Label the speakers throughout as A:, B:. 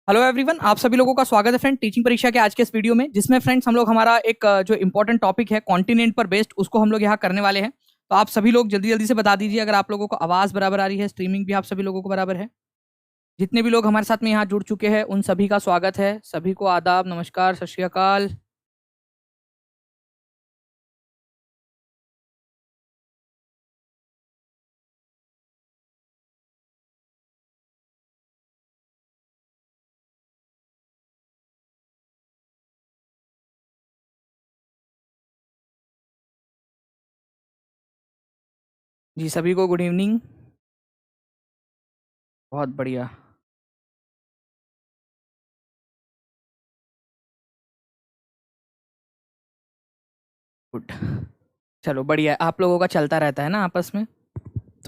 A: Hello everyone, आप सभी लोगों का स्वागत है फ्रेंड टीचिंग परीक्षा के आज के इस वीडियो में, जिसमें फ्रेंड्स हम लोग हमारा एक जो इंपॉर्टेंट टॉपिक है कॉन्टिनेंट पर बेस्ड, उसको हम लोग यहाँ करने वाले हैं। तो आप सभी लोग जल्दी जल्दी से बता दीजिए अगर आप लोगों को आवाज़ बराबर आ रही है, स्ट्रीमिंग भी आप सभी लोगों को बराबर है। जितने भी लोग हमारे साथ में यहाँ जुड़ चुके हैं उन सभी का स्वागत है। सभी को आदाब, नमस्कार, सत श्री अकाल। जी सभी को गुड इवनिंग। बहुत बढ़िया। गुड। चलो बढ़िया है, आप लोगों का चलता रहता है ना आपस में,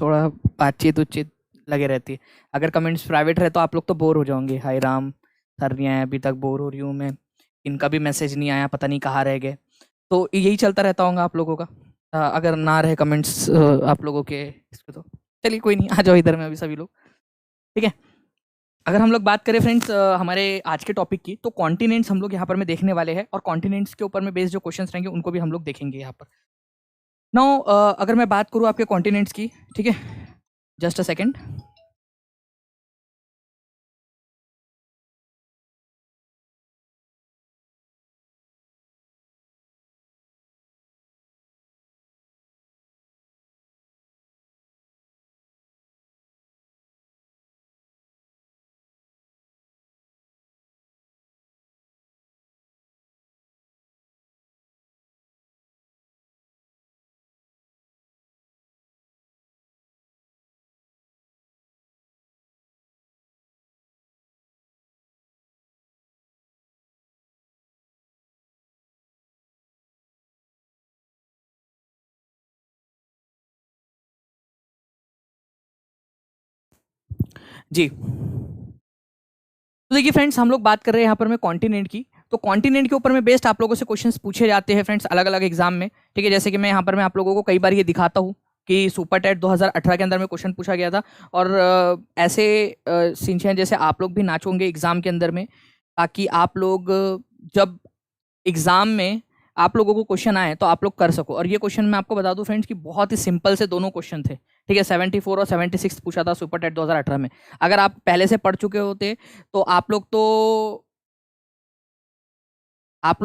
A: थोड़ा बातचीत उतचीत लगे रहती है। अगर कमेंट्स प्राइवेट रहे तो आप लोग तो बोर हो जाओगे। हाय राम, सर नहीं आया अभी तक, बोर हो रही हूँ मैं, इनका भी मैसेज नहीं आया, पता नहीं कहाँ रह गए। तो यही चलता रहता होगा आप लोगों का। अगर ना रहे कमेंट्स आप लोगों के इस पे, तो चलिए कोई नहीं, आ जाओ इधर में अभी सभी लोग। ठीक है, अगर हम लोग बात करें फ्रेंड्स हमारे आज के टॉपिक की, तो कॉन्टिनेंट्स हम लोग यहाँ पर में देखने वाले हैं, और कॉन्टिनेंट्स के ऊपर में बेस्ड जो क्वेश्चंस रहेंगे उनको भी हम लोग देखेंगे यहाँ पर। नाउ अगर मैं बात करूँ आपके कॉन्टिनेंट्स की, ठीक है, जस्ट अ सेकेंड। जी, तो देखिए फ्रेंड्स, हम लोग बात कर रहे हैं यहाँ पर में कॉन्टिनेंट की। तो कॉन्टिनेंट के ऊपर में बेस्ड आप लोगों से क्वेश्चंस पूछे जाते हैं फ्रेंड्स अलग अलग एग्जाम में। ठीक है, जैसे कि मैं यहाँ पर मैं आप लोगों को कई बार ये दिखाता हूँ कि सुपर टेट 2018 के अंदर में क्वेश्चन पूछा गया था, और ऐसे सीन हैं जैसे आप लोग भी नाचोगे एग्जाम के अंदर में, ताकि आप लोग जब एग्जाम में आप लोगों को क्वेश्चन आए तो आप लोग कर सको। और ये क्वेश्चन मैं आपको बता दूं फ्रेंड्स कि बहुत ही सिंपल से दोनों क्वेश्चन थे। ठीक है, 74 और 76 पूछा था सुपर टेट 2018 में। अगर आप पहले से पढ़ चुके होते तो आप लोग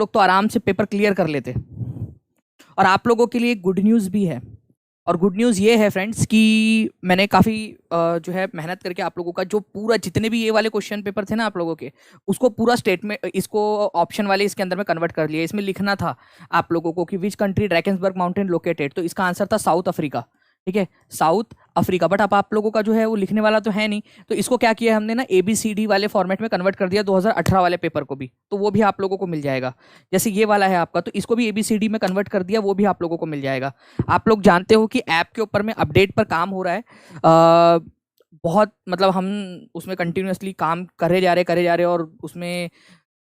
A: तो आराम से पेपर क्लियर कर लेते। और आप लोगों के लिए गुड न्यूज़ भी है, और गुड न्यूज़ ये है फ्रेंड्स कि मैंने काफ़ी जो है मेहनत करके आप लोगों का जो पूरा जितने भी ये वाले क्वेश्चन पेपर थे ना आप लोगों के, उसको पूरा स्टेटमेंट, इसको ऑप्शन वाले इसके अंदर में कन्वर्ट कर लिया। इसमें लिखना था आप लोगों को कि which country Drakensberg mountain located, तो इसका आंसर था साउथ अफ्रीका। ठीक है, साउथ अफ्रीका। बट अब आप लोगों का जो है वो लिखने वाला तो है नहीं, तो इसको क्या किया हमने ना, ABCD वाले फॉर्मेट में कन्वर्ट कर दिया 2018 वाले पेपर को भी, तो वो भी आप लोगों को मिल जाएगा। जैसे ये वाला है आपका, तो इसको भी ABCD में कन्वर्ट कर दिया, वो भी आप लोगों को मिल जाएगा। आप लोग जानते हो कि ऐप के ऊपर में अपडेट पर काम हो रहा है। बहुत मतलब हम उसमें कंटिन्यूअसली काम करे जा रहे, और उसमें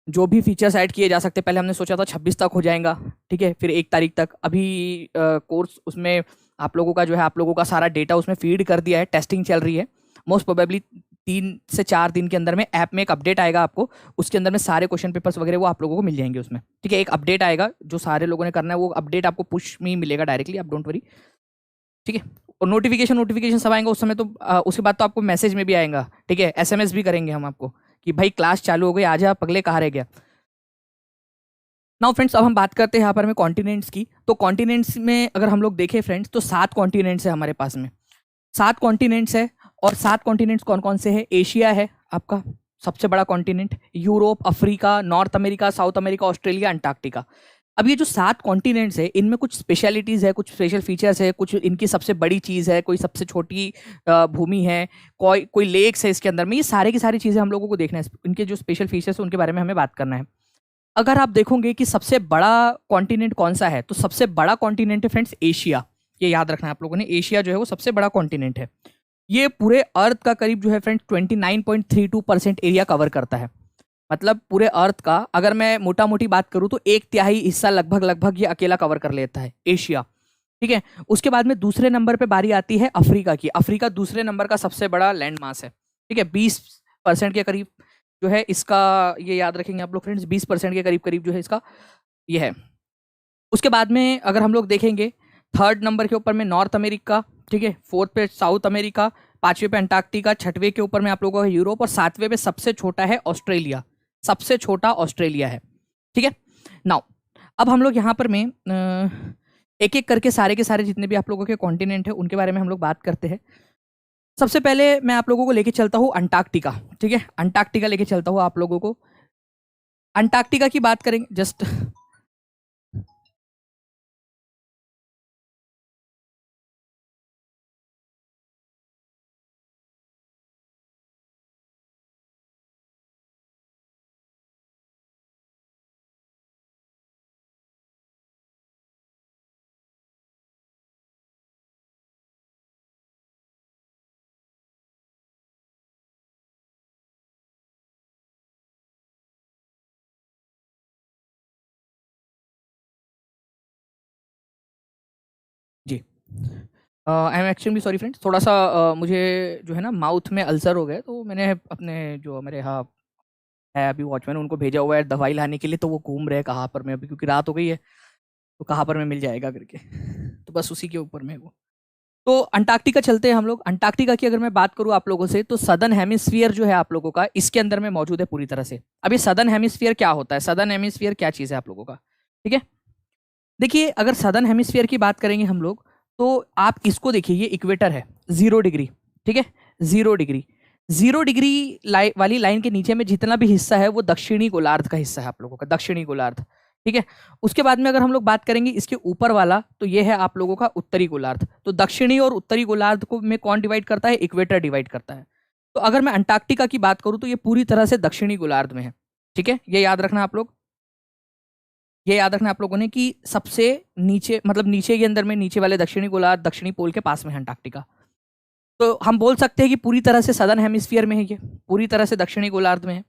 A: जो भी फीचर्स ऐड किए जा सकते, पहले हमने सोचा था 26 तक हो जाएगा, ठीक है, फिर 1 तारीख तक। अभी कोर्स उसमें आप लोगों का जो है, आप लोगों का सारा डेटा उसमें फीड कर दिया है, टेस्टिंग चल रही है। मोस्ट प्रोबेबली 3 से 4 दिन के अंदर में ऐप में एक अपडेट आएगा आपको, उसके अंदर में सारे क्वेश्चन पेपर्स वगैरह वो आप लोगों को मिल जाएंगे उसमें। ठीक है, एक अपडेट आएगा जो सारे लोगों ने करना है, वो अपडेट आपको पुश में ही मिलेगा डायरेक्टली, आप डोंट वरी। ठीक है, और नोटिफिकेशन नोटिफिकेशन सब आएंगे उस समय, तो उसके बाद तो आपको मैसेज में भी आएगा। ठीक है, SMS भी करेंगे हम आपको कि भाई क्लास चालू हो गई, आ जा पगले, कहाँ रह गया। नाउ फ्रेंड्स, अब हम बात करते हैं यहाँ पर में कॉन्टिनेंट्स की। तो कॉन्टिनेंट्स में अगर हम लोग देखें फ्रेंड्स, तो 7 कॉन्टिनेंट्स है हमारे पास में। 7 कॉन्टिनेंट्स है, और 7 कॉन्टिनेंट्स कौन कौन से हैं? एशिया है आपका सबसे बड़ा continent, Europe, Africa, north America, south America, Australia, Antarctica. अब ये जो 7 कॉन्टिनेंट्स है, इनमें कुछ स्पेशलिटीज़ है, कुछ स्पेशल फीचर्स है, कुछ इनकी सबसे बड़ी चीज़ है, कोई सबसे छोटी भूमि है, कोई कोई लेक्स है इसके अंदर में। ये सारे की सारी चीज़ें हम लोगों को देखना है, इनके जो स्पेशल फीचर्स है उनके बारे में हमें बात करना है। अगर आप देखोगे कि सबसे बड़ा कॉन्टिनेंट कौन सा है, तो सबसे बड़ा कॉन्टिनेंट है फ्रेंड्स एशिया। ये याद रखना है आप लोगों ने, एशिया जो है वो सबसे बड़ा कॉन्टिनेंट है। ये पूरे अर्थ का करीब जो है फ्रेंड्स 29.32% एरिया कवर करता है। मतलब पूरे अर्थ का अगर मैं मोटा मोटी बात करूं तो 1/3 हिस्सा लगभग लगभग ये अकेला कवर कर लेता है एशिया। ठीक है, उसके बाद में दूसरे नंबर पे बारी आती है अफ्रीका की। अफ्रीका दूसरे नंबर का सबसे बड़ा लैंड मास है। ठीक है, 20% के करीब जो है इसका, ये याद रखेंगे आप लोग फ्रेंड्स, 20% के करीब करीब जो है इसका ये है। उसके बाद में अगर हम लोग देखेंगे, थर्ड नंबर के ऊपर में नॉर्थ अमेरिका, ठीक है, फोर्थ पे साउथ अमेरिका, पांचवें पे अंटार्कटिका, छठवें के ऊपर में आप लोगों का यूरोप, और सातवें पे सबसे छोटा है ऑस्ट्रेलिया। सबसे छोटा ऑस्ट्रेलिया है, ठीक है। नाउ अब हम लोग यहाँ पर में एक एक करके सारे के सारे जितने भी आप लोगों के कॉन्टिनेंट है उनके बारे में हम लोग बात करते हैं। सबसे पहले मैं आप लोगों को लेके चलता हूँ अंटार्कटिका, ठीक है, अंटार्कटिका लेके चलता हूँ आप लोगों को। अंटार्कटिका की बात करेंगे, जस्ट जी, I am actually sorry friends, थोड़ा सा मुझे जो है ना माउथ में अल्सर हो गया, तो मैंने अपने जो मेरे यहाँ है अभी वॉचमैन, उनको भेजा हुआ है दवाई लाने के लिए, तो वो घूम रहे हैं कहाँ पर मैं अभी, क्योंकि रात हो गई है, तो कहाँ पर मैं मिल जाएगा करके, तो बस उसी के ऊपर में वो। तो अंटार्कटिका चलते हैं हम लोग। अंटार्कटिका की अगर मैं बात करूँ आप लोगों से, तो सदर्न हेमिस्फीयर जो है आप लोगों का इसके अंदर में मौजूद है पूरी तरह से। अभी सदर्न हेमिस्फीयर क्या होता है, सदर्न हेमिस्फीयर क्या चीज़ है आप लोगों का, ठीक है। देखिए अगर सदर्न हेमिस्फीयर की बात करेंगे हम लोग, तो आप इसको देखिए, ये इक्वेटर है, 0 डिग्री, ठीक है, 0 डिग्री। 0 डिग्री वाली लाइन के नीचे में जितना भी हिस्सा है वो दक्षिणी गोलार्ध का हिस्सा है आप लोगों का, दक्षिणी गोलार्ध, ठीक है। उसके बाद में अगर हम लोग बात करेंगे इसके ऊपर वाला, तो ये है आप लोगों का उत्तरी गोलार्ध। तो दक्षिणी और उत्तरी गोलार्ध को में कौन डिवाइड करता है, इक्वेटर डिवाइड करता है। तो अगर मैं अंटार्कटिका की बात करूं तो ये पूरी तरह से दक्षिणी गोलार्ध में है, ठीक है, ये याद रखना आप लोग। ये याद रखना आप लोगों ने कि सबसे नीचे, मतलब नीचे के अंदर में नीचे वाले दक्षिणी गोलार्ध, दक्षिणी पोल के पास में है अंटार्कटिका। तो हम बोल सकते हैं कि पूरी तरह से सदर्न हेमिस्फीयर में है, ये पूरी तरह से दक्षिणी गोलार्ध में है।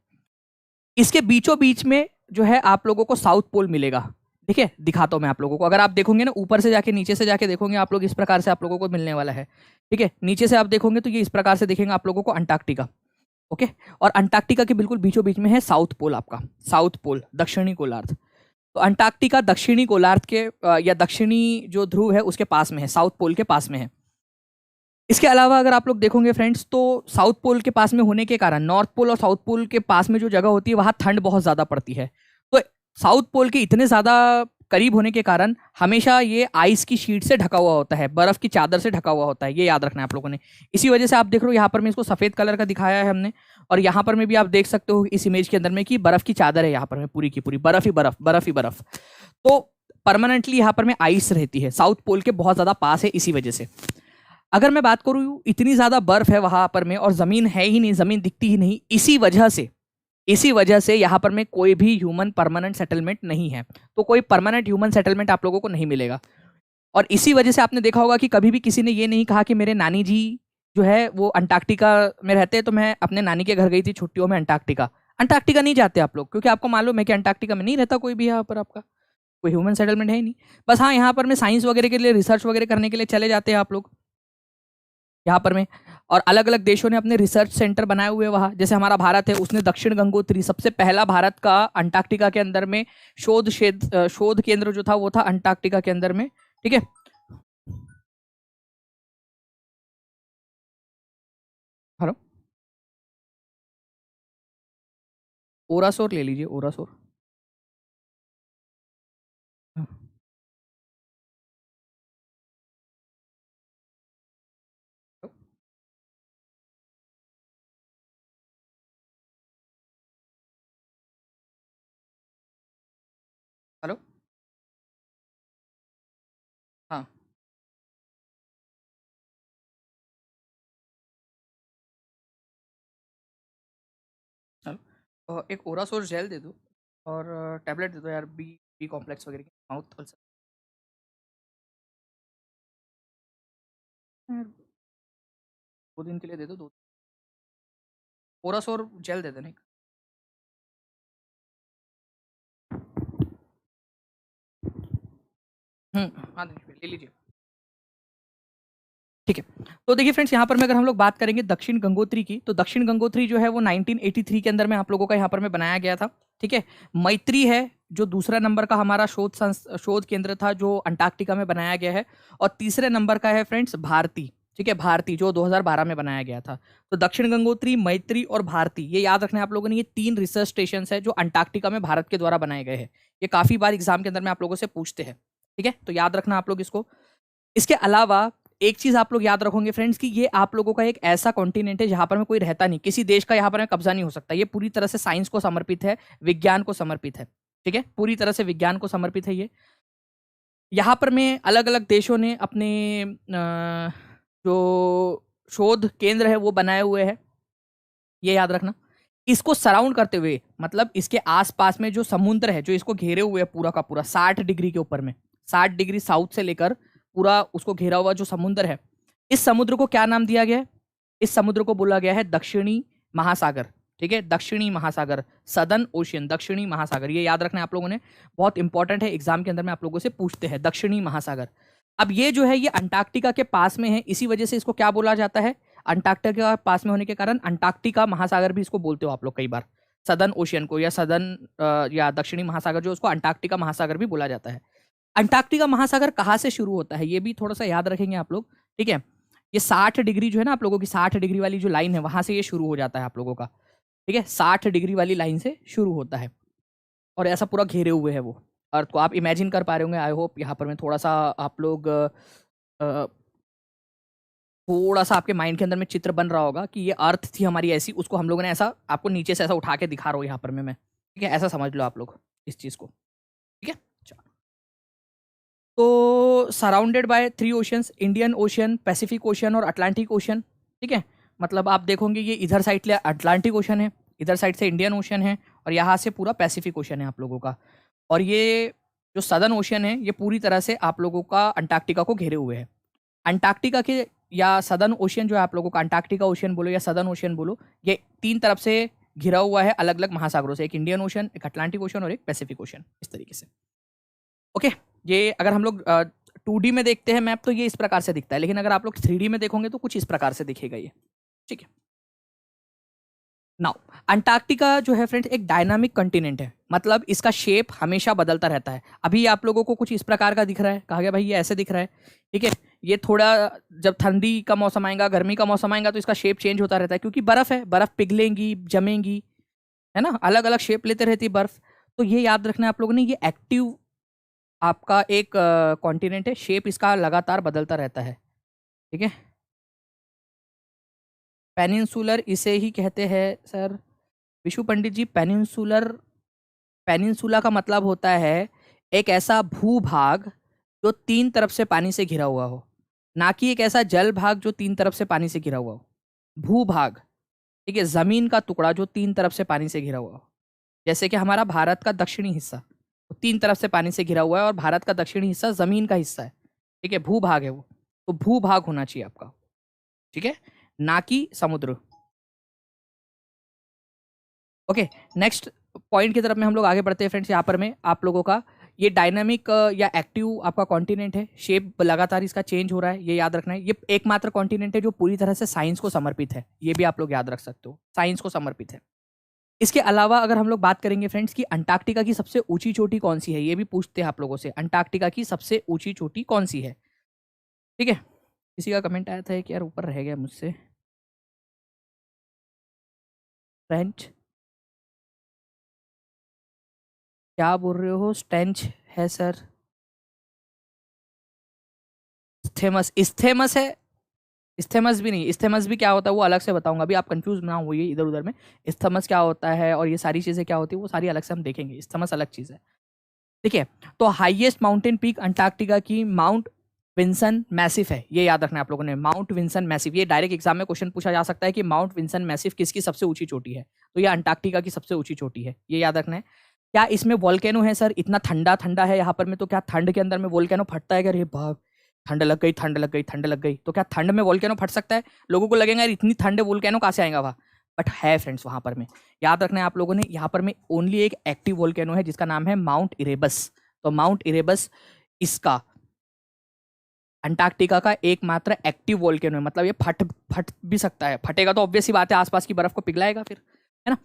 A: इसके बीचों बीच में जो है आप लोगों को साउथ पोल मिलेगा। देखिए दिखाता हूं मैं आप लोगों को, अगर आप देखोगे ना ऊपर से जाके नीचे से जाके देखोगे आप लोग, इस प्रकार से आप लोगों को मिलने वाला है, ठीक है। नीचे से आप देखोगे तो ये इस प्रकार से दिखेंगे आप लोगों को अंटार्कटिका, ओके। और अंटार्कटिका के बिल्कुल बीचों बीच में है साउथ पोल, आपका साउथ पोल, दक्षिणी गोलार्ध। तो अंटार्कटिका दक्षिणी गोलार्ध के या दक्षिणी जो ध्रुव है उसके पास में है, साउथ पोल के पास में है। इसके अलावा अगर आप लोग देखोगे फ्रेंड्स, तो साउथ पोल के पास में होने के कारण, नॉर्थ पोल और साउथ पोल के पास में जो जगह होती है वहां ठंड बहुत ज्यादा पड़ती है। तो साउथ पोल के इतने ज्यादा करीब होने के कारण हमेशा ये आइस की शीट से ढका हुआ होता है, बर्फ की चादर से ढका हुआ होता है, ये याद रखना है आप लोगों ने। इसी वजह से आप देख रहे हो यहाँ पर मैं इसको सफेद कलर का दिखाया है हमने, और यहाँ पर में भी आप देख सकते हो इस इमेज के अंदर में कि बर्फ की चादर है यहाँ पर में, पूरी की पूरी बर्फ ही बर्फ, बर्फ ही बर्फ। तो परमानेंटली यहाँ पर में आइस रहती है, साउथ पोल के बहुत ज्यादा पास है इसी वजह से। अगर मैं बात करूं, इतनी ज्यादा बर्फ है वहां पर में और जमीन है ही नहीं, जमीन दिखती ही नहीं, इसी वजह से यहाँ पर में कोई भी ह्यूमन परमानेंट सेटलमेंट नहीं है। तो कोई परमानेंट ह्यूमन सेटलमेंट आप लोगों को नहीं मिलेगा। और इसी वजह से आपने देखा होगा कि कभी भी किसी ने ये नहीं कहा कि मेरे नानी जी जो है वो अंटार्कटिका में रहते हैं, तो मैं अपने नानी के घर गई थी छुट्टियों में अंटार्कटिका। अंटार्कटिका नहीं जाते आप लोग, क्योंकि आपको मालूम है कि अंटार्कटिका में नहीं रहता कोई भी, यहाँ पर आपका कोई ह्यूमन सेटलमेंट है ही नहीं। बस हाँ, यहाँ पर में साइंस वगैरह के लिए, रिसर्च वगैरह करने के लिए चले जाते हैं आप लोग यहाँ पर में। और अलग अलग देशों ने अपने रिसर्च सेंटर बनाए हुए वहाँ, जैसे हमारा भारत है, उसने दक्षिण गंगोत्री, सबसे पहला भारत का अंटार्कटिका के अंदर में शोध केंद्र जो था वो था अंटार्कटिका के अंदर में, ठीक है। हेलो, ओरासोर ले लीजिए, ओरासोर। हेलो, हाँ, हेलो, एक ओरासोर जेल दे दो, और टैबलेट दे दो यार, बी बी कॉम्प्लेक्स वगैरह की, माउथ अल्सर। 2 दिन के लिए दे दो, दो ओरासोर जेल दे देना। हाँ, ले लीजिए। ठीक है। तो देखिए फ्रेंड्स, यहाँ पर में अगर हम लोग बात करेंगे दक्षिण गंगोत्री की, तो दक्षिण गंगोत्री जो है वो 1983 के अंदर में आप लोगों का यहाँ पर में बनाया गया था। ठीक है। मैत्री है जो दूसरा नंबर का हमारा शोध केंद्र था, जो अंटार्कटिका में बनाया गया है। और तीसरे नंबर का है फ्रेंड्स भारती। ठीक है, भारती, जो 2012 में बनाया गया था। तो दक्षिण गंगोत्री, मैत्री और भारती, ये याद रखना है आप लोगों ने। ये 3 रिसर्च स्टेशन है जो अंटार्कटिका में भारत के द्वारा बनाए गए हैं। ये काफी बार एग्जाम के अंदर में आप लोगों से पूछते हैं। ठीक है, तो याद रखना आप लोग इसको। इसके अलावा एक चीज आप लोग याद रखोगे फ्रेंड्स कि ये आप लोगों का एक ऐसा कॉन्टिनेंट है जहां पर में कोई रहता नहीं, किसी देश का यहाँ पर में कब्जा नहीं हो सकता। ये पूरी तरह से साइंस को समर्पित है, विज्ञान को समर्पित है। ठीक है, पूरी तरह से विज्ञान को समर्पित है ये। यहाँ पर में अलग अलग देशों ने अपने जो शोध केंद्र है वो बनाए हुए हैं, ये याद रखना। इसको सराउंड करते हुए, मतलब इसके आसपास में जो समुद्र है जो इसको घेरे हुए है पूरा का पूरा 60 डिग्री के ऊपर में, 60 डिग्री साउथ से लेकर पूरा उसको घेरा हुआ जो समुद्र है, इस समुद्र को क्या नाम दिया गया है? इस समुद्र को बोला गया है दक्षिणी महासागर। ठीक है, दक्षिणी महासागर, सदर्न ओशियन, दक्षिणी महासागर, ये याद रखना है आप लोगों ने, बहुत इंपॉर्टेंट है। एग्जाम के अंदर में आप लोगों से पूछते हैं दक्षिणी महासागर। अब ये जो है ये अंटार्कटिका के पास में है, इसी वजह से इसको क्या बोला जाता है? अंटार्कटिका के पास में होने के कारण अंटार्कटिका महासागर भी इसको बोलते हो आप लोग कई बार। सदर्न ओशियन को या सदर्न या दक्षिणी महासागर जो उसको अंटार्कटिका महासागर भी बोला जाता है। अंटार्कटिका महासागर कहाँ से शुरू होता है ये भी थोड़ा सा याद रखेंगे आप लोग। ठीक है, ये 60 डिग्री जो है ना आप लोगों की, 60 डिग्री वाली जो लाइन है वहां से ये शुरू हो जाता है आप लोगों का। ठीक है, 60 डिग्री वाली लाइन से शुरू होता है और ऐसा पूरा घेरे हुए है वो अर्थ को। आप इमेजिन कर पा रहे होंगे, आई होप यहाँ पर मैं थोड़ा सा आप लोग थोड़ा सा आपके माइंड के अंदर में चित्र बन रहा होगा कि ये अर्थ थी हमारी ऐसी, उसको हम लोगों ने ऐसा आपको नीचे से ऐसा उठा के दिखा रहा हूँ यहाँ पर मैं। ठीक है, ऐसा समझ लो आप लोग इस चीज को। ठीक है, तो surrounded by 3 oceans, Indian ocean, Pacific ocean और अटलांटिक ओशियन। ठीक है, मतलब आप देखोगे ये इधर साइड से अटलांटिक ओशन है, इधर साइड से इंडियन ओशन है और यहाँ से पूरा पैसिफिक ओशन है आप लोगों का। और ये जो सदर्न ओशन है ये पूरी तरह से आप लोगों का अंटार्कटिका को घेरे हुए है। अंटार्कटिका के या सदर्न ओशियन जो है आप लोगों का, अंटार्कटिका ओशियन बोलो या सदर्न ओशियन बोलो, ये 3 तरफ से घिरा हुआ है अलग अलग महासागरों से, एक इंडियन ओशन, एक अटलांटिक ओशन और एक पैसिफिक ओशन, इस तरीके से। ओके, ये अगर हम लोग 2D में देखते हैं मैप तो ये इस प्रकार से दिखता है, लेकिन अगर आप लोग 3D में देखोगे तो कुछ इस प्रकार से दिखेगा ये। ठीक है, नाउ अंटार्कटिका जो है फ्रेंड्स एक डायनामिक कंटिनेंट है, मतलब इसका शेप हमेशा बदलता रहता है। अभी आप लोगों को कुछ इस प्रकार का दिख रहा है, कहा गया भाई ये ऐसे दिख रहा है। ठीक है, ये थोड़ा जब ठंडी का मौसम आएगा, गर्मी का मौसम आएगा तो इसका शेप चेंज होता रहता है, क्योंकि बर्फ है, बर्फ पिघलेंगी, जमेंगी, है ना, अलग अलग शेप लेते रहती है बर्फ। तो ये याद रखना है आप लोगों ने, ये एक्टिव आपका एक कॉन्टिनेंट है, शेप इसका लगातार बदलता रहता है। ठीक है, पेनिनसुलर इसे ही कहते हैं सर विशु पंडित जी। पेनिनसुलर, पेनिनसुला का मतलब होता है एक ऐसा भूभाग जो 3 तरफ से पानी से घिरा हुआ हो, ना कि एक ऐसा जल भाग जो 3 तरफ से पानी से घिरा हुआ हो। भूभाग, ठीक है, जमीन का टुकड़ा जो 3 तरफ से पानी से घिरा हुआ हो। जैसे कि हमारा भारत का दक्षिणी हिस्सा 3 तरफ से पानी से घिरा हुआ है और भारत का दक्षिणी हिस्सा जमीन का हिस्सा है। ठीक है, भूभाग है वो, तो भूभाग होना चाहिए आपका। ठीक है, ना कि समुद्र। ओके, नेक्स्ट पॉइंट की तरफ में हम लोग आगे बढ़ते हैं फ्रेंड्स। यहाँ पर में आप लोगों का ये डायनामिक या एक्टिव आपका कॉन्टिनेंट है, शेप लगातार इसका चेंज हो रहा है, ये याद रखना है। ये एकमात्र कॉन्टिनेंट है जो पूरी तरह से साइंस को समर्पित है, ये भी आप लोग याद रख सकते हो, साइंस को समर्पित है। इसके अलावा अगर हम लोग बात करेंगे फ्रेंड्स कि अंटार्कटिका की सबसे ऊंची चोटी कौन सी है, ये भी पूछते हैं आप लोगों से, अंटार्कटिका की सबसे ऊंची चोटी कौन सी है। ठीक है, किसी का कमेंट आया था कि यार ऊपर रह गया मुझसे, फ्रेंच क्या बोल रहे हो? स्टेंच है सर, स्थेमस, इस्थेमस है, इस्थेमस भी नहीं। इस्थेमस भी क्या होता है वो अलग से बताऊंगा, अभी आप कंफ्यूज ना होइए इधर उधर में। इस्थेमस क्या होता है और ये सारी चीजें क्या होती है वो सारी अलग से हम देखेंगे, इस्थेमस अलग चीज है। ठीक है, तो हाईएस्ट माउंटेन पीक अंटार्कटिका की माउंट विंसन मैसिव है, ये याद रखना है आप लोगों ने, माउंट विंसन मैसिव। ये डायरेक्ट एग्जाम में क्वेश्चन पूछा जा सकता है कि माउंट विंसन मैसिव किसकी सबसे ऊंची चोटी है, तो ये अंटार्कटिका की सबसे ऊंची चोटी है, ये याद रखना है। क्या इसमें वोल्केनो है सर? इतना ठंडा ठंडा है यहाँ पर में, तो क्या ठंड के अंदर में वोल्केनो फटता है? क्या अरे बाप, ठंड लग गई, ठंड लग गई, ठंड लग गई, तो क्या ठंड में वोल्केनो फट सकता है? लोगों को लगेगा यार इतनी ठंड है वोल्केनो कहाँ से आएगा वहाँ, बट है फ्रेंड्स वहां पर में। याद रखना है आप लोगों ने, यहाँ पर में ओनली एक एक्टिव वोल्केनो है जिसका नाम है माउंट इरेबस। तो माउंट इरेबस इसका अंटार्कटिका का एकमात्र एक्टिव वोल्केनो है, मतलब ये फट भी सकता है। फटेगा तो ऑब्वियस ही बात है, आसपास की बर्फ को पिघलाएगा फिर, है ना।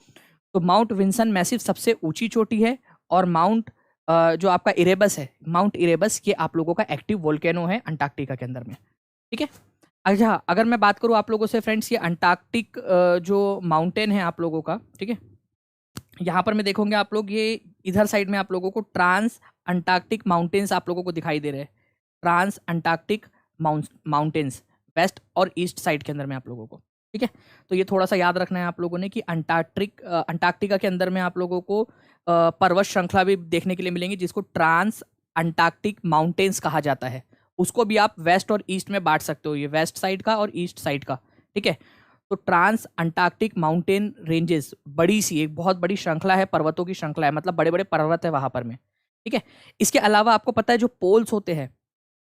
A: तो माउंट विंसन मैसिव सबसे ऊंची चोटी है, और माउंट जो आपका इरेबस है, माउंट इरेबस, ये आप लोगों का एक्टिव वोल्केनो है अंटार्कटिका के अंदर में, ठीक है। अच्छा, अगर मैं बात करूँ आप लोगों से फ्रेंड्स, ये अंटार्कटिक जो माउंटेन है आप लोगों का, ठीक है, यहाँ पर मैं देखोगे आप लोग, ये इधर साइड में आप लोगों को ट्रांस अंटार्कटिक माउंटेन्स आप लोगों को दिखाई दे रहे हैं। ट्रांस अंटार्कटिक माउंटेन्स वेस्ट और ईस्ट साइड के अंदर में आप लोगों को, ठीक है। तो ये थोड़ा सा याद रखना है आप लोगों ने कि अंटार्कटिका के अंदर में आप लोगों को पर्वत श्रृंखला भी देखने के लिए मिलेंगी, जिसको ट्रांस अंटार्कटिक माउंटेन्स कहा जाता है। उसको भी आप वेस्ट और ईस्ट में बांट सकते हो, ये वेस्ट साइड का और ईस्ट साइड का, ठीक है। तो ट्रांस अंटार्कटिक माउंटेन रेंजेस बड़ी सी एक बहुत बड़ी श्रृंखला है, पर्वतों की श्रृंखला है, मतलब बड़े बड़े पर्वत है वहां पर में, ठीक है। इसके अलावा आपको पता है जो पोल्स होते हैं,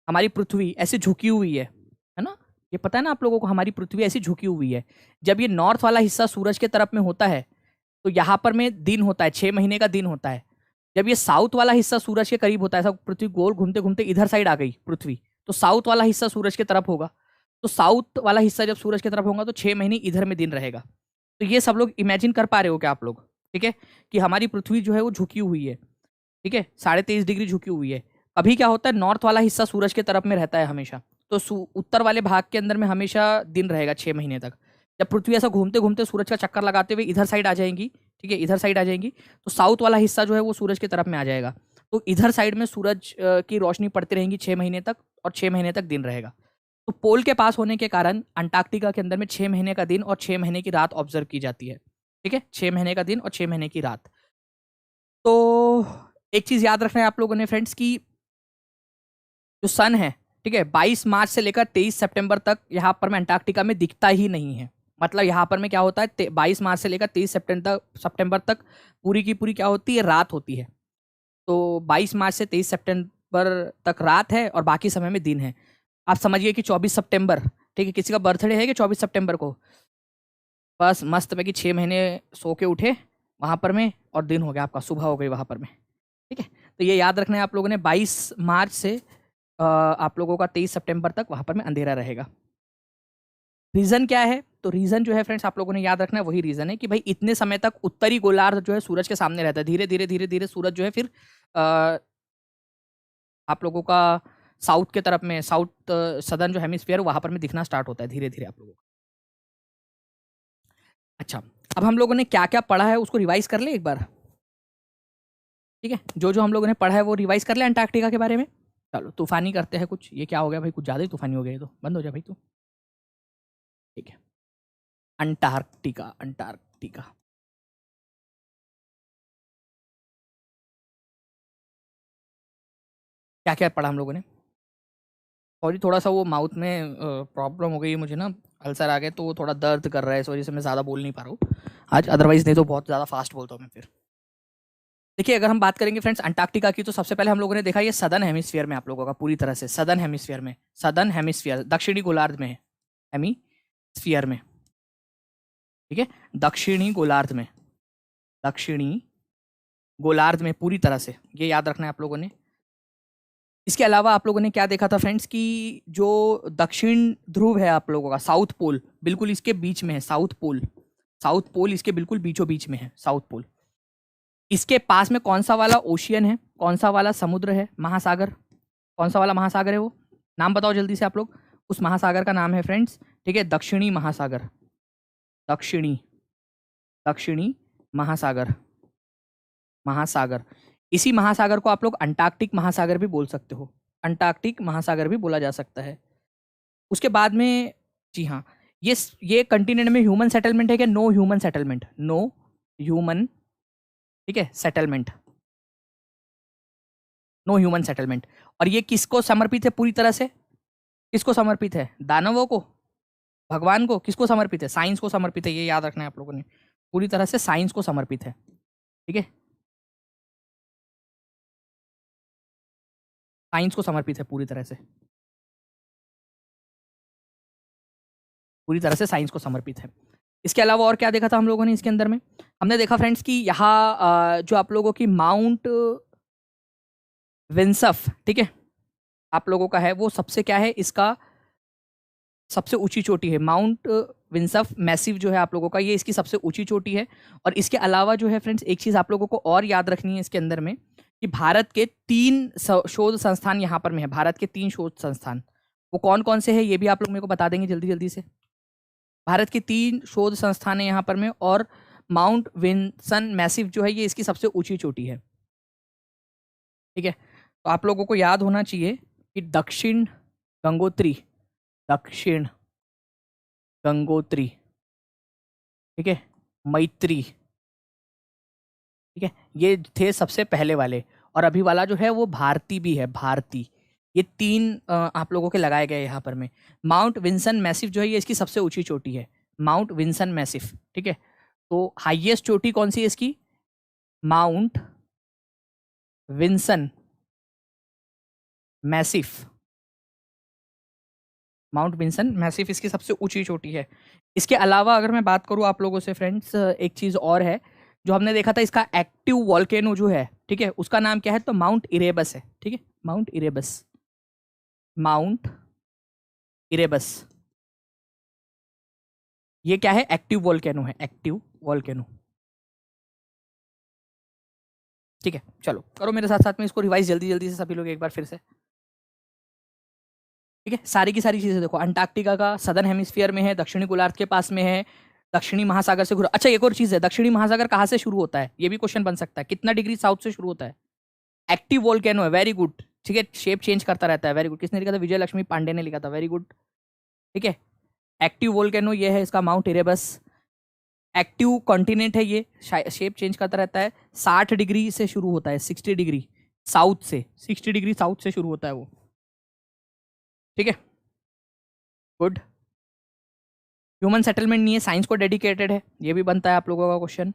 A: हमारी पृथ्वी ऐसे झुकी हुई है ना, ये पता है ना आप लोगों को, हमारी पृथ्वी ऐसी झुकी हुई है। जब ये नॉर्थ वाला हिस्सा सूरज के तरफ में होता है तो यहाँ पर में दिन होता है, 6 महीने का दिन होता है। जब ये साउथ वाला हिस्सा सूरज के करीब होता है, ऐसा पृथ्वी गोल घूमते घूमते इधर साइड आ गई पृथ्वी, तो साउथ वाला हिस्सा सूरज के तरफ होगा। तो साउथ वाला हिस्सा जब सूरज की तरफ होगा तो 6 महीने इधर में दिन रहेगा। तो ये सब लोग इमेजिन कर पा रहे हो क्या आप लोग, ठीक है, कि हमारी पृथ्वी जो है वो झुकी हुई है, ठीक है, 23.5 डिग्री झुकी हुई है। अभी क्या होता है, नॉर्थ वाला हिस्सा सूरज के तरफ में रहता है हमेशा, तो उत्तर वाले भाग के अंदर में हमेशा दिन रहेगा 6 महीने तक। जब पृथ्वी ऐसा घूमते घूमते सूरज का चक्कर लगाते हुए इधर साइड आ जाएंगी, ठीक है, इधर साइड आ जाएंगी, तो साउथ वाला हिस्सा जो है वो सूरज की तरफ में आ जाएगा। तो इधर साइड में सूरज की रोशनी पड़ती रहेगी 6 महीने तक, और 6 महीने तक दिन रहेगा। तो पोल के पास होने के कारण अंटार्कटिका के अंदर में 6 महीने का दिन और 6 महीने की रात ऑब्जर्व की जाती है, ठीक है, 6 महीने का दिन और 6 महीने की रात। तो एक चीज याद रखना है आप लोगों ने फ्रेंड्स की, जो सन है, ठीक है, 22 मार्च से लेकर 23 सितंबर तक यहाँ पर में अंटार्कटिका में दिखता ही नहीं है। मतलब यहाँ पर में क्या होता है, 22 मार्च से लेकर 23 सितंबर तक पूरी की पूरी क्या होती है, रात होती है। तो 22 मार्च से 23 सितंबर तक रात है और बाकी समय में दिन है। आप समझिए कि 24 सितंबर, ठीक है, किसी का बर्थडे है कि 24 सितंबर को, बस मस्त में कि 6 महीने सो के उठे वहाँ पर में और दिन हो गया आपका, सुबह हो गई वहाँ पर में, ठीक है। तो ये याद रखना है आप लोगों ने, 22 मार्च से आप लोगों का 23 सितंबर तक वहाँ पर में अंधेरा रहेगा। रीज़न क्या है, तो रीज़न जो है फ्रेंड्स आप लोगों ने याद रखना है, वही रीज़न है कि भाई इतने समय तक उत्तरी गोलार्ध जो है सूरज के सामने रहता है। धीरे धीरे धीरे धीरे सूरज जो है फिर आप लोगों का साउथ के तरफ में, साउथ सदर्न जो हेमिस्फीयर वहाँ पर में दिखना स्टार्ट होता है धीरे धीरे आप लोगों को। अच्छा, अब हम लोगों ने क्या क्या पढ़ा है उसको रिवाइज कर ले एक बार, ठीक है। जो जो हम लोगों ने पढ़ा है वो रिवाइज कर ले अंटार्कटिका के बारे में। चलो तूफानी करते हैं कुछ, ये क्या हो गया भाई, कुछ ज़्यादा ही तूफानी हो गया, ये तो बंद हो जाए भाई तू, ठीक है। अंटार्कटिका, अंटार्कटिका क्या क्या पढ़ा हम लोगों ने। सॉरी, थोड़ा सा वो माउथ में प्रॉब्लम हो गई है मुझे ना, अल्सर आ गए तो वो थोड़ा दर्द कर रहा है, इस वजह से मैं ज़्यादा बोल नहीं पा रहा हूँ आज, अदरवाइज नहीं तो बहुत ज़्यादा फास्ट बोलता हूँ मैं फिर। देखिए, अगर हम बात करेंगे फ्रेंड्स अंटार्कटिका की, तो सबसे पहले हम लोगों ने देखा ये सदर्न हेमिस्फीयर में आप लोगों का, पूरी तरह से सदर्न हेमिस्फीयर में, सदर्न हेमिस्फीयर दक्षिणी गोलार्ध में है, हेमिस्फीयर में, ठीक है, दक्षिणी गोलार्ध में, दक्षिणी गोलार्ध में पूरी तरह से, ये याद रखना है आप लोगों ने। इसके अलावा आप लोगों ने क्या देखा था फ्रेंड्स कि जो दक्षिण ध्रुव है आप लोगों का, साउथ पोल बिल्कुल इसके बीच में है, साउथ पोल, साउथ पोल इसके बिल्कुल बीचों बीच में है, साउथ पोल। इसके पास में कौन सा वाला ओशियन है, कौन सा वाला समुद्र है, महासागर, कौन सा वाला महासागर है वो, नाम बताओ जल्दी से आप लोग। उस महासागर का नाम है फ्रेंड्स, ठीक है, दक्षिणी महासागर, दक्षिणी, दक्षिणी महासागर, महासागर। इसी महासागर को आप लोग अंटार्कटिक महासागर भी बोल सकते हो, अंटार्कटिक महासागर भी बोला जा सकता है। उसके बाद में, जी हाँ, ये कंटिनेंट में ह्यूमन सेटलमेंट है क्या, no human settlement, no human, ठीक है, सेटलमेंट, नो ह्यूमन सेटलमेंट। और ये किसको समर्पित है पूरी तरह से, किसको समर्पित है, दानवों को, भगवान को, किसको समर्पित है, साइंस को समर्पित है, ये याद रखना है आप लोगों ने, पूरी तरह से साइंस को समर्पित है, ठीक है, साइंस को समर्पित है पूरी तरह से, पूरी तरह से साइंस को समर्पित है। इसके अलावा और क्या देखा था हम लोगों ने इसके अंदर में, हमने देखा फ्रेंड्स कि यहाँ जो आप लोगों की माउंट विंसफ, ठीक है, आप लोगों का है वो सबसे क्या है, इसका सबसे ऊंची चोटी है माउंट विंसफ मैसिव जो है आप लोगों का, ये इसकी सबसे ऊंची चोटी है। और इसके अलावा जो है फ्रेंड्स, एक चीज आप लोगों को और याद रखनी है इसके अंदर में, कि भारत के 3 शोध संस्थान यहाँ पर में है। भारत के 3 शोध संस्थान, वो कौन कौन से हैं ये भी आप लोग मेरे को बता देंगे जल्दी जल्दी से। भारत के 3 शोध संस्थान है यहाँ पर में, और माउंट विंसन मैसिव जो है ये इसकी सबसे ऊंची चोटी है। ठीक है, तो आप लोगों को याद होना चाहिए कि दक्षिण गंगोत्री, दक्षिण गंगोत्री, ठीक है, मैत्री, ठीक है, ये थे सबसे पहले वाले। और अभी वाला जो है वो भारती भी है, भारती। ये 3 आप लोगों के लगाए गए यहाँ पर में। माउंट विंसन मैसिव जो है ये इसकी सबसे ऊंची चोटी है, माउंट विंसन मैसिव। ठीक है, तो हाईएस्ट चोटी कौन सी है इसकी, Mount Vinson Massif, Mount Vinson Massif इसकी सबसे ऊंची चोटी है। इसके अलावा अगर मैं बात करूं आप लोगों से फ्रेंड्स, एक चीज और है जो हमने देखा था, इसका एक्टिव वॉल्केनो जो है, ठीक है, उसका नाम क्या है, तो माउंट इरेबस है। ठीक है, माउंट इरेबस, माउंट इरेबस, ये क्या है, एक्टिव वॉल्केनो है, एक्टिव वॉल्केनो। ठीक है, चलो करो मेरे साथ साथ में इसको रिवाइज जल्दी जल्दी से सभी लोग एक बार फिर से। ठीक है, सारी की सारी चीजें देखो, अंटार्कटिका का सदर्न हेमिस्फीयर में है, दक्षिणी गोलार्ध के पास में है, दक्षिणी महासागर से घुरा। अच्छा, एक और चीज है, दक्षिणी महासागर कहाँ से शुरू होता है, ये भी क्वेश्चन बन सकता है, कितना डिग्री साउथ से शुरू होता है। एक्टिव वोल्केनो है, वेरी गुड। ठीक है, शेप चेंज करता रहता है, वेरी गुड। किसने लिखा था, विजय लक्ष्मी पांडे ने लिखा था, वेरी गुड। ठीक है, एक्टिव वोल्केनो ये है इसका माउंट इरेबस। एक्टिव कॉन्टिनेंट है ये, शेप चेंज करता रहता है, 60 डिग्री से शुरू होता है, 60 डिग्री साउथ से, 60 डिग्री साउथ से शुरू होता है वो। ठीक है, गुड। ह्यूमन सेटलमेंट नहीं है, साइंस को डेडिकेटेड है, ये भी बनता है आप लोगों का क्वेश्चन।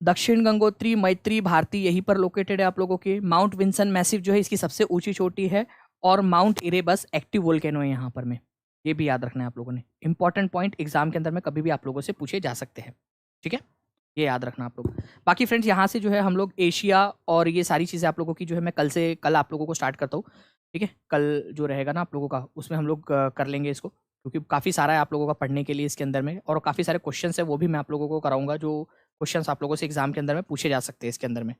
A: दक्षिण गंगोत्री, मैत्री, भारती यहीं पर लोकेटेड है आप लोगों के। माउंट विंसन मैसिव जो है इसकी सबसे ऊंची चोटी है, और माउंट इरेबस एक्टिव वोल्केनो है यहाँ पर में। ये भी याद रखना है आप लोगों ने, इंपॉर्टेंट पॉइंट एग्जाम के अंदर में कभी भी आप लोगों से पूछे जा सकते हैं। ठीक है, ये याद रखना आप लोग। बाकी फ्रेंड्स यहाँ से जो है हम लोग एशिया और ये सारी चीज़ें आप लोगों की जो है मैं कल आप लोगों को स्टार्ट करता हूँ। ठीक है, कल जो रहेगा ना आप लोगों का, उसमें हम लोग कर लेंगे इसको, क्योंकि काफ़ी सारा है आप लोगों का पढ़ने के लिए इसके अंदर में, और काफ़ी सारे क्वेश्चन है वो भी मैं आप लोगों को कराऊंगा, जो क्वेश्चंस आप लोगों से एग्जाम के अंदर में पूछे जा सकते हैं इसके अंदर में,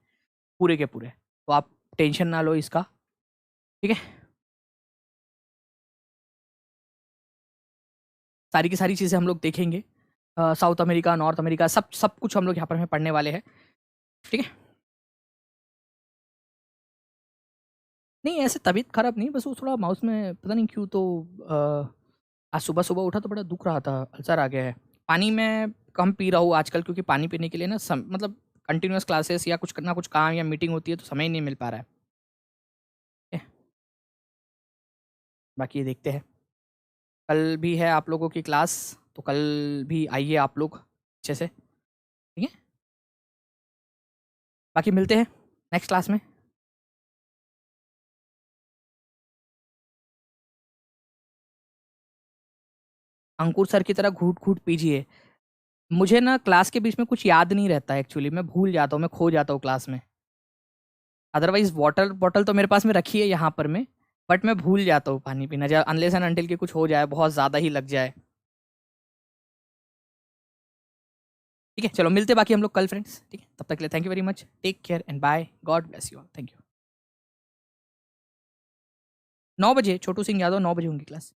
A: पूरे के पूरे। तो आप टेंशन ना लो इसका। ठीक है, सारी की सारी चीज़ें हम लोग देखेंगे, साउथ अमेरिका, नॉर्थ अमेरिका, सब सब कुछ हम लोग यहाँ पर में पढ़ने वाले हैं। ठीक है, नहीं ऐसे तबीयत खराब नहीं, बस वो थोड़ा माउस में पता नहीं क्यों, तो आज सुबह सुबह उठा तो बड़ा दुख रहा था, अल्सर आ गया है। पानी में कम पी रहा हूँ आजकल, क्योंकि पानी पीने के लिए ना मतलब कंटिन्यूअस क्लासेस या कुछ ना कुछ काम या मीटिंग होती है, तो समय ही नहीं मिल पा रहा है। ठीक है, बाकी ये देखते हैं। कल भी है आप लोगों की क्लास, तो कल भी आइए आप लोग अच्छे से। ठीक है, बाकी मिलते हैं नेक्स्ट क्लास में। अंकुर सर की तरह घूट घूट पीजिए। मुझे ना क्लास के बीच में कुछ याद नहीं रहता, एक्चुअली मैं भूल जाता हूँ, मैं खो जाता हूँ क्लास में। अदरवाइज वाटर बॉटल तो मेरे पास में रखी है यहाँ पर में, बट मैं भूल जाता हूँ पानी पीना, जब अनलेस एंड अनटिल के कुछ हो जाए, बहुत ज़्यादा ही लग जाए। ठीक है, चलो मिलते बाकी हम लोग कल फ्रेंड्स। ठीक है, तब तक के लिए thank you very much, take care and bye, God bless you all, thank you. 9 बजे, छोटू सिंह यादव, 9 बजे होंगी क्लास।